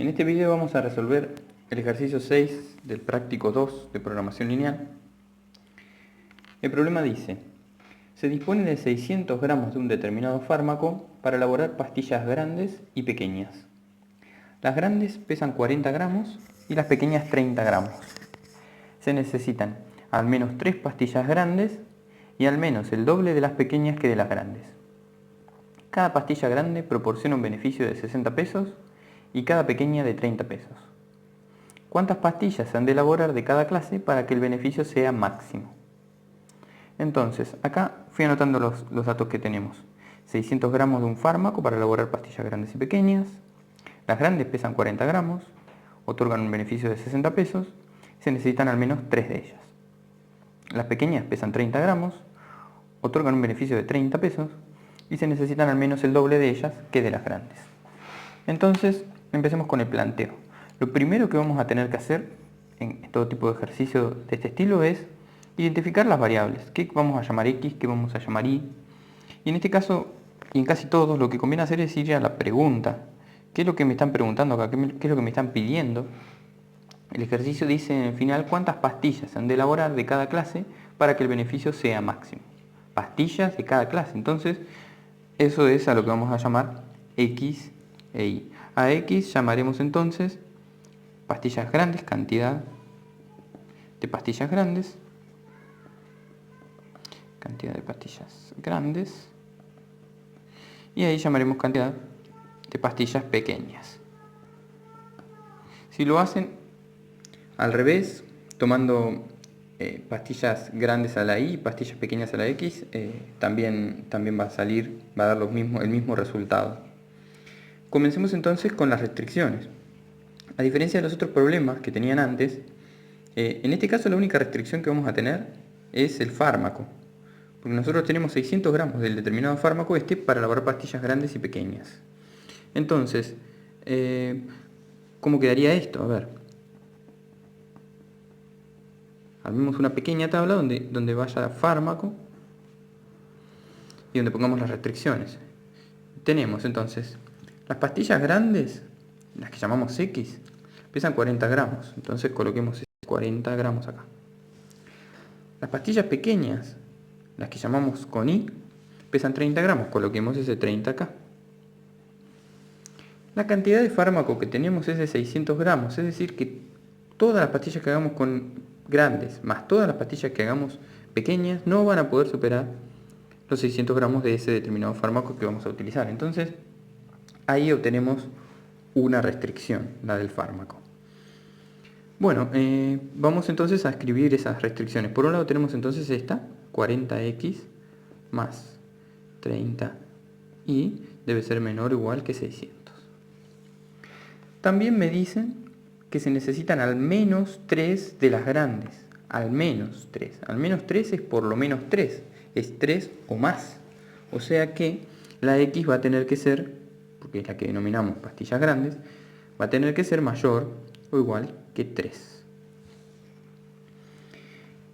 En este video vamos a resolver el ejercicio 6 del práctico 2 de programación lineal. El problema dice: se dispone de 600 gramos de un determinado fármaco para elaborar pastillas grandes y pequeñas. Las grandes pesan 40 gramos y las pequeñas 30 gramos. Se necesitan al menos 3 pastillas grandes y al menos el doble de las pequeñas que de las grandes. Cada pastilla grande proporciona un beneficio de 60 pesos y cada pequeña de 30 pesos. ¿Cuántas pastillas se han de elaborar de cada clase para que el beneficio sea máximo? Entonces, acá fui anotando los datos que tenemos. 600 gramos de un fármaco para elaborar pastillas grandes y pequeñas. Las grandes pesan 40 gramos, otorgan un beneficio de 60 pesos, se necesitan al menos 3 de ellas. Las pequeñas pesan 30 gramos, otorgan un beneficio de 30 pesos y se necesitan al menos el doble de ellas que de las grandes. Entonces, empecemos con el planteo. Lo primero que vamos a tener que hacer en todo tipo de ejercicio de este estilo es identificar las variables. ¿Qué vamos a llamar X? ¿Qué vamos a llamar Y? Y en este caso, y en casi todos, lo que conviene hacer es ir a la pregunta. ¿Qué es lo que me están preguntando acá? ¿Qué es lo que me están pidiendo? El ejercicio dice en el final cuántas pastillas se han de elaborar de cada clase para que el beneficio sea máximo. Pastillas de cada clase. Entonces, eso es a lo que vamos a llamar X e Y. A X llamaremos entonces pastillas grandes, cantidad de pastillas grandes, y ahí llamaremos cantidad de pastillas pequeñas. Si lo hacen al revés, tomando pastillas grandes a la Y y pastillas pequeñas a la X, también va a dar el mismo resultado. Comencemos entonces con las restricciones. A diferencia de los otros problemas que tenían antes, en este caso la única restricción que vamos a tener es el fármaco. Porque nosotros tenemos 600 gramos del determinado fármaco para elaborar pastillas grandes y pequeñas. Entonces, ¿cómo quedaría esto? A ver. Armemos una pequeña tabla donde vaya fármaco y donde pongamos las restricciones. Tenemos entonces las pastillas grandes, las que llamamos X, pesan 40 gramos. Entonces coloquemos 40 gramos acá. Las pastillas pequeñas, las que llamamos con Y, pesan 30 gramos. Coloquemos ese 30 acá. La cantidad de fármaco que tenemos es de 600 gramos. Es decir, que todas las pastillas que hagamos con grandes más todas las pastillas que hagamos pequeñas no van a poder superar los 600 gramos de ese determinado fármaco que vamos a utilizar. Entonces, ahí obtenemos una restricción, la del fármaco. Bueno, vamos entonces a escribir esas restricciones. Por un lado tenemos entonces esta, 40x más 30y debe ser menor o igual que 600. También me dicen que se necesitan al menos 3 de las grandes. Al menos 3. Al menos 3 es por lo menos 3. Es 3 o más. O sea que la X va a tener que ser, porque es la que denominamos pastillas grandes, va a tener que ser mayor o igual que 3.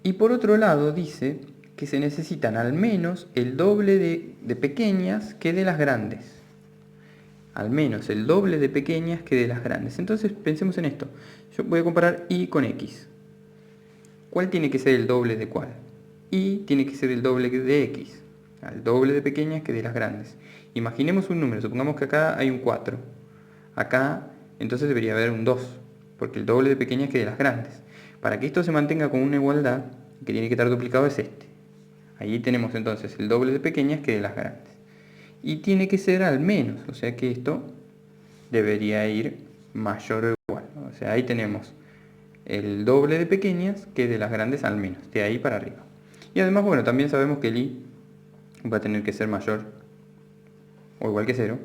Y por otro lado dice que se necesitan al menos el doble de pequeñas que de las grandes. Al menos el doble de pequeñas que de las grandes. Entonces pensemos en esto. Yo voy a comparar Y con X. ¿Cuál tiene que ser el doble de cuál? Y tiene que ser el doble de X. Al doble de pequeñas que de las grandes. Imaginemos un número. Supongamos que acá hay un 4. Acá entonces debería haber un 2. Porque el doble de pequeñas que de las grandes. Para que esto se mantenga con una igualdad, que tiene que estar duplicado es este. Allí tenemos entonces el doble de pequeñas que de las grandes. Y tiene que ser al menos, o sea que esto debería ir mayor o igual. O sea, ahí tenemos el doble de pequeñas que de las grandes al menos, de ahí para arriba. Y además, bueno, también sabemos que el Y va a tener que ser mayor o igual que 0,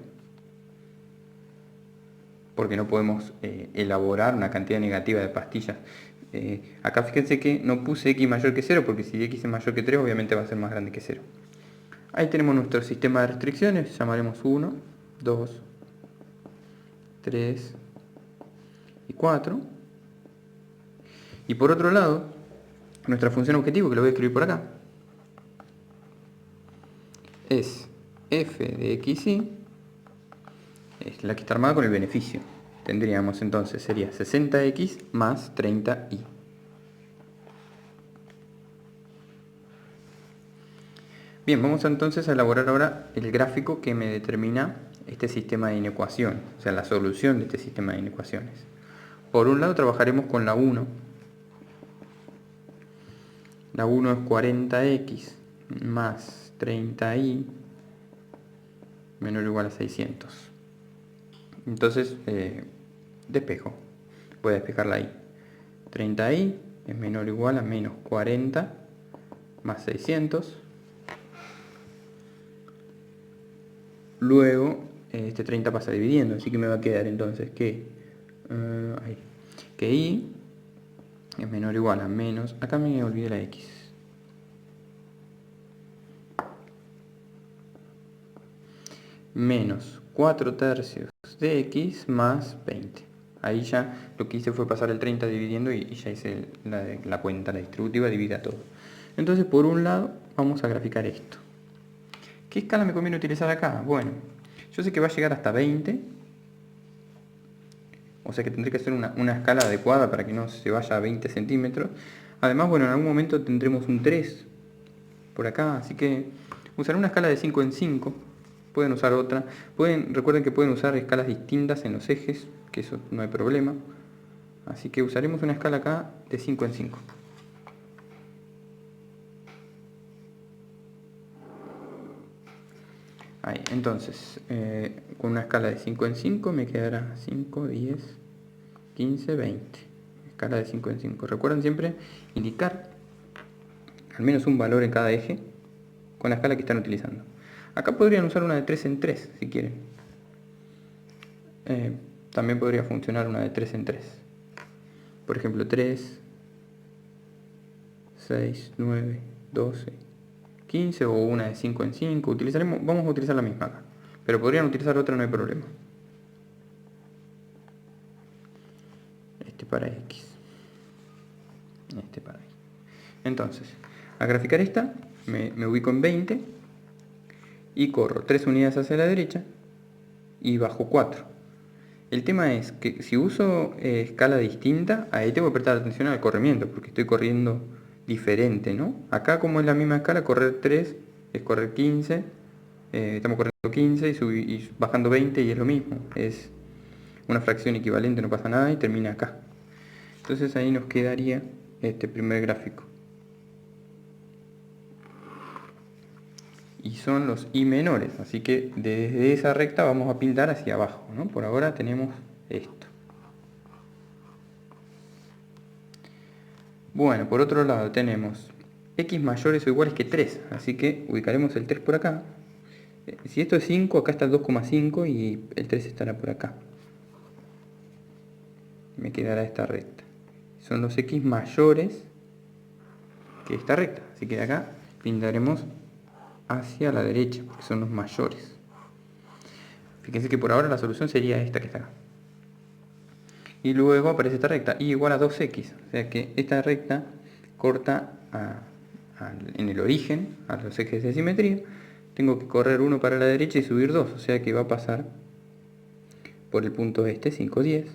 porque no podemos elaborar una cantidad negativa de pastillas. Acá fíjense que no puse X mayor que 0, porque si X es mayor que 3, obviamente va a ser más grande que 0. Ahí tenemos nuestro sistema de restricciones, llamaremos 1, 2, 3 y 4. Y por otro lado, nuestra función objetivo, que lo voy a escribir por acá, es f de xy, es la que está armada con el beneficio. tendríamos entonces, sería 60x más 30y. Bien, vamos entonces a elaborar ahora el gráfico que me determina este sistema de inecuación, o sea, la solución de este sistema de inecuaciones. Por un lado trabajaremos con la 1. La 1 es 40x más 30y menor o igual a 600. Entonces, despejo. Voy a despejarla ahí. 30y es menor o igual a menos 40 más 600. Luego, este 30 pasa dividiendo, así que me va a quedar entonces que y es menor o igual a menos, acá me olvidé la x, menos 4 tercios de x más 20. Ahí ya lo que hice fue pasar el 30 dividiendo y ya hice la cuenta, la distributiva divide a todo. Entonces, por un lado, vamos a graficar esto. ¿Qué escala me conviene utilizar acá? Bueno, yo sé que va a llegar hasta 20, o sea que tendré que hacer una escala adecuada para que no se vaya a 20 centímetros. Además, bueno, en algún momento tendremos un 3 por acá, así que usaré una escala de 5 en 5. Pueden usar otra. Recuerden que pueden usar escalas distintas en los ejes, que eso no hay problema. Así que usaremos una escala acá de 5 en 5. Ahí, entonces, con una escala de 5 en 5 me quedará 5, 10, 15, 20. Escala de 5 en 5. Recuerden siempre indicar al menos un valor en cada eje con la escala que están utilizando. Acá podrían usar una de 3 en 3 si quieren. También podría funcionar una de 3 en 3. Por ejemplo, 3, 6, 9, 12, 15 o una de 5 en 5. Vamos a utilizar la misma acá. Pero podrían utilizar otra, no hay problema. Este para X. Este para Y. Entonces, a graficar esta, me ubico en 20 y corro 3 unidades hacia la derecha y bajo 4. El tema es que si uso escala distinta, ahí tengo que prestar atención al corrimiento, porque estoy corriendo diferente, ¿no? Acá, como es la misma escala, correr 3 es correr 15, estamos corriendo 15 y bajando 20 y es lo mismo, es una fracción equivalente, no pasa nada y termina acá. Entonces ahí nos quedaría este primer gráfico. Y son los y menores, así que desde esa recta vamos a pintar hacia abajo, ¿no? Por ahora tenemos esto. Bueno, por otro lado tenemos x mayores o iguales que 3, así que ubicaremos el 3 por acá. Si esto es 5, acá está el 2,5 y el 3 estará por acá. Me quedará esta recta. Son los x mayores que esta recta, así que de acá pintaremos hacia la derecha, porque son los mayores. Fíjense que por ahora la solución sería esta que está acá. Y luego aparece esta recta, y igual a 2x, o sea que esta recta corta en el origen a los ejes de simetría. Tengo que correr uno para la derecha y subir 2, o sea que va a pasar por el punto este, 5, 10,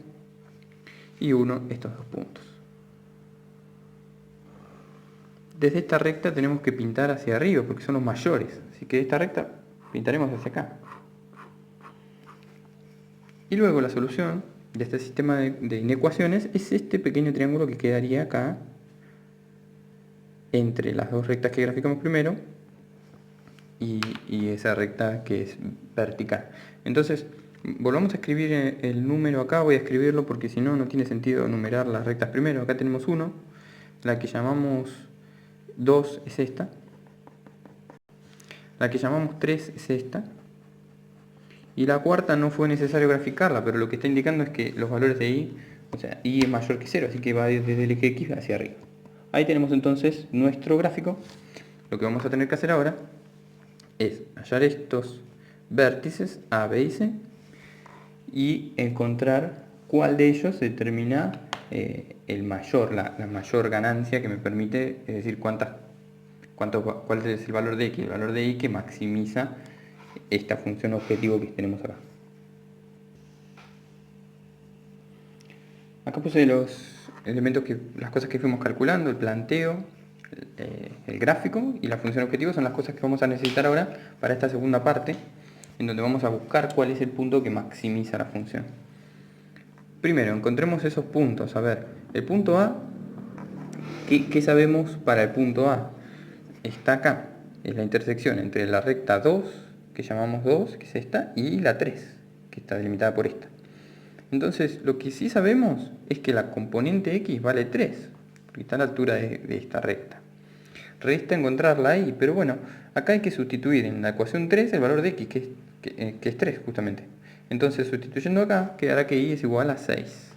y 1, estos dos puntos. Desde esta recta tenemos que pintar hacia arriba, porque son los mayores, así que esta recta pintaremos hacia acá. Y luego la solución de este sistema de inecuaciones es este pequeño triángulo que quedaría acá entre las dos rectas que graficamos primero y esa recta que es vertical. Entonces, volvamos a escribir el número acá. Voy a escribirlo porque si no, no tiene sentido numerar las rectas primero. Acá tenemos 1, la que llamamos 2 es esta, la que llamamos 3 es esta, y la cuarta no fue necesario graficarla, pero lo que está indicando es que los valores de y, o sea, y es mayor que 0, así que va desde el eje x hacia arriba. Ahí tenemos entonces nuestro gráfico. Lo que vamos a tener que hacer ahora es hallar estos vértices A, B y C y encontrar cuál de ellos determina la mayor ganancia que me permite, es decir, cuál es el valor de x, el valor de y que maximiza esta función objetivo que tenemos acá. Acá puse los elementos las cosas que fuimos calculando, el planteo, el gráfico y la función objetivo son las cosas que vamos a necesitar ahora para esta segunda parte, en donde vamos a buscar cuál es el punto que maximiza la función. Primero, encontremos esos puntos. A ver, el punto A, ¿qué sabemos para el punto A? Está acá, es la intersección entre la recta 2, que llamamos 2, que es esta, y la 3, que está delimitada por esta. Entonces, lo que sí sabemos es que la componente x vale 3, porque está a la altura de esta recta. Resta encontrarla ahí, pero bueno, acá hay que sustituir en la ecuación 3 el valor de x, que es 3 justamente. Entonces, sustituyendo acá, quedará que y es igual a 6.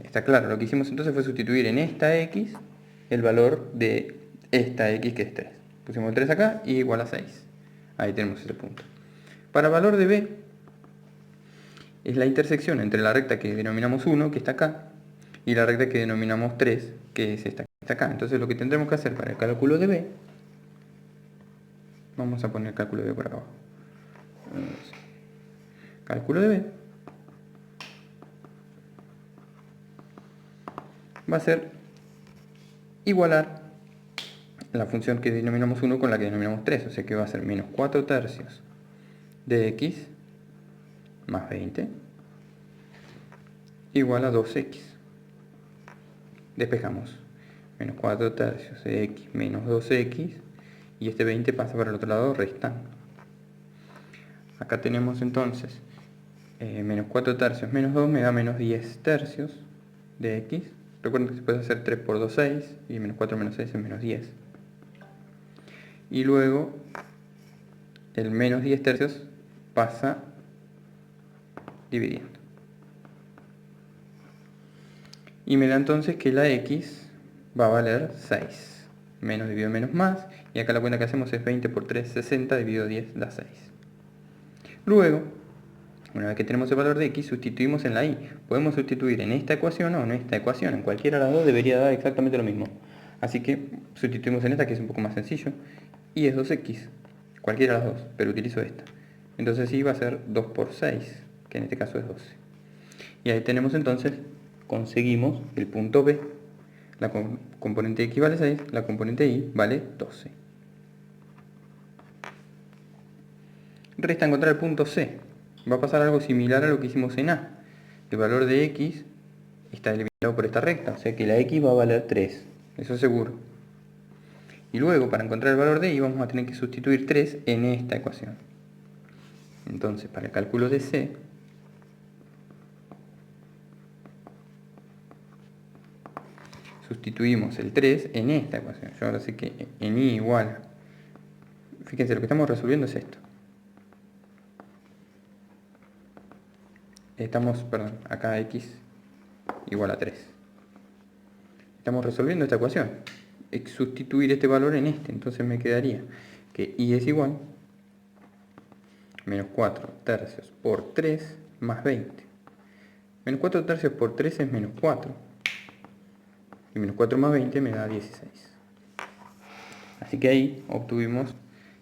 Está claro, lo que hicimos entonces fue sustituir en esta x el valor de esta x, que es 3. Pusimos el 3 acá y igual a 6. Ahí tenemos ese punto. Para el valor de b, es la intersección entre la recta que denominamos 1, que está acá, y la recta que denominamos 3, que es esta que está acá. Entonces lo que tendremos que hacer para el cálculo de b, vamos a poner el cálculo de b por acá abajo. Cálculo de b va a ser igualar la función que denominamos 1 con la que denominamos 3, o sea que va a ser menos 4 tercios de x más 20 igual a 2x. Despejamos. Menos 4 tercios de x menos 2x, y este 20 pasa para el otro lado restando. Acá tenemos entonces menos 4 tercios menos 2 me da menos 10 tercios de x. Recuerden que se puede hacer 3 por 2, 6, y menos 4 menos 6 es menos 10. Y luego el menos 10 tercios pasa dividiendo. Y me da entonces que la x va a valer 6. Menos dividido menos más. Y acá la cuenta que hacemos es 20 por 3, 60, dividido 10 da 6. Luego, una vez que tenemos el valor de x, sustituimos en la y. Podemos sustituir en esta ecuación o en esta ecuación. En cualquiera de las dos debería dar exactamente lo mismo. Así que sustituimos en esta, que es un poco más sencillo. Y es 2x. Cualquiera de las dos, pero utilizo esta. Entonces y va a ser 2 por 6, que en este caso es 12. Y ahí tenemos entonces, conseguimos el punto B. La componente x vale 6, la componente y vale 12. Resta encontrar el punto C. Va a pasar algo similar a lo que hicimos en A. El valor de x está delimitado por esta recta, o sea que la x va a valer 3, eso seguro. Y luego, para encontrar el valor de y, vamos a tener que sustituir 3 en esta ecuación. Entonces, para el cálculo de C, sustituimos el 3 en esta ecuación. Yo ahora sé que en y igual, fíjense, lo que estamos resolviendo es esto. Acá x igual a 3. Estamos resolviendo esta ecuación. Es sustituir este valor en este, entonces me quedaría que y es igual menos 4 tercios por 3 más 20. Menos 4 tercios por 3 es menos 4. Y menos 4 más 20 me da 16. Así que ahí obtuvimos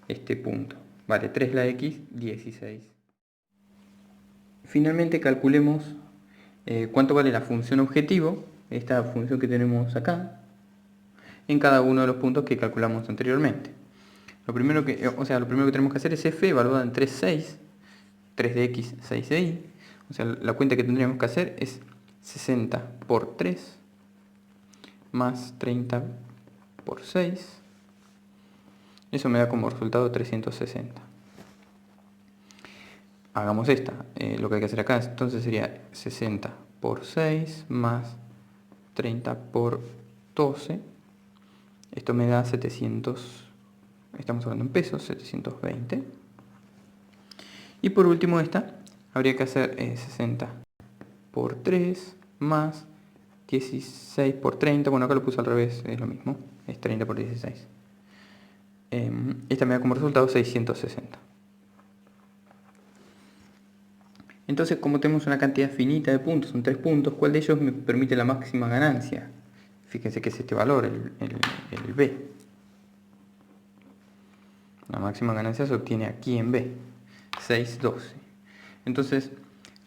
este punto. Vale 3 la x, 16. Finalmente calculemos cuánto vale la función objetivo, esta función que tenemos acá, en cada uno de los puntos que calculamos anteriormente. Lo primero que tenemos que hacer es f evaluada en 3, 6, 3 de x, 6 de y. O sea, la cuenta que tendríamos que hacer es 60 por 3 más 30 por 6. Eso me da como resultado 360. Hagamos esta. Lo que hay que hacer acá entonces sería 60 por 6 más 30 por 12. Esto me da 700, estamos hablando en pesos, 720. Y por último esta, habría que hacer 60 por 3 más 16 por 30. Bueno, acá lo puse al revés, es lo mismo, es 30 por 16. Esta me da como resultado 660. Entonces, como tenemos una cantidad finita de puntos, son 3 puntos, ¿cuál de ellos me permite la máxima ganancia? Fíjense que es este valor, el B. La máxima ganancia se obtiene aquí en B, 6, 12. Entonces,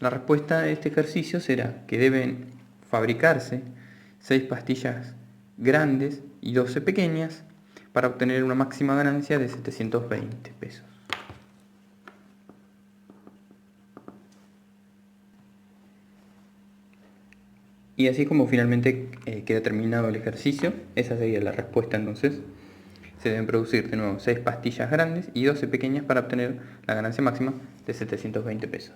La respuesta de este ejercicio será que deben fabricarse 6 pastillas grandes y 12 pequeñas para obtener una máxima ganancia de 720 pesos. Y así es como finalmente queda terminado el ejercicio. Esa sería la respuesta entonces. Se deben producir de nuevo 6 pastillas grandes y 12 pequeñas para obtener la ganancia máxima de 720 pesos.